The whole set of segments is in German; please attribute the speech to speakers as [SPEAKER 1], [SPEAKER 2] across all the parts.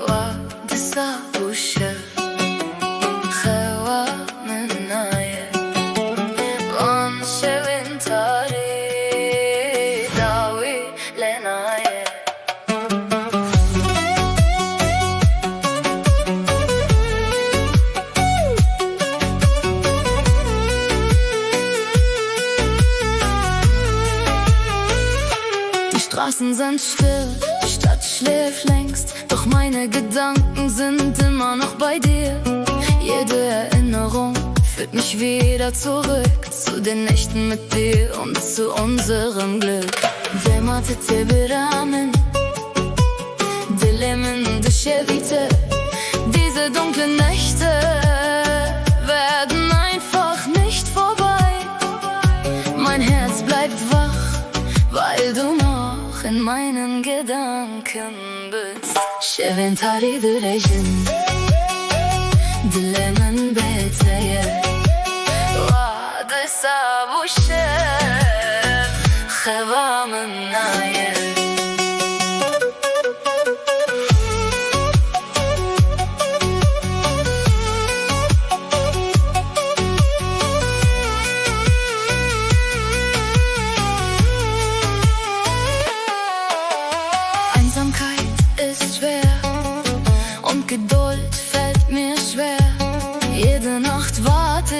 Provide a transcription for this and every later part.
[SPEAKER 1] واقصة وشة خوا من ناية وانشة وانتاري داوي لناية Die Straßen sind still, die Stadt schläft längst, doch meine Gedanken sind immer noch bei dir. Jede Erinnerung führt mich wieder zurück zu den Nächten mit dir und zu unserem Glück. Dematete biramen, dilemin dışarıda. Diese dunklen Nächte werden einfach nicht vorbei. Mein Herz bleibt wach, weil du noch in meinen Gedanken bist. Şeventari dürejin, dilemin beteye. Vadisa bu şev, xevamın naye. Einsamkeit ist schwer und Geduld fällt mir schwer. Jede Nacht warte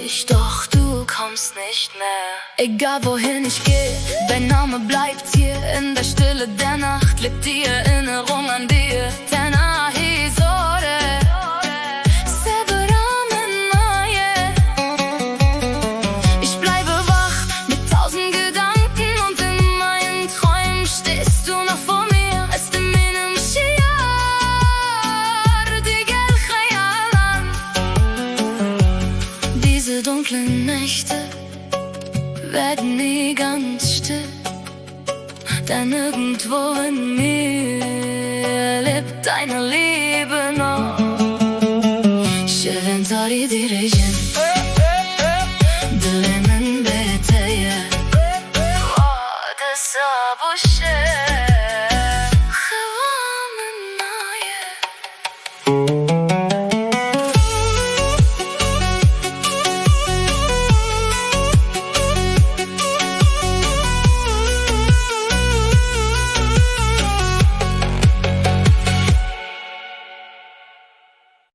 [SPEAKER 1] ich, doch du kommst nicht mehr. Egal wohin ich gehe, dein Name bleibt hier. In der Stille der Nacht lebt die Erinnerung an dir. Tenahi zore, severan naye. Ich bleibe wach mit 1000 Gedanken und in meinen Träumen stehst du noch vor mir. Es de benim şiar, die gel khayalan. Diese dunklen Nächte werden nie ganz still, denn irgendwo in mir lebt deine Liebe noch. Şeventari direjin,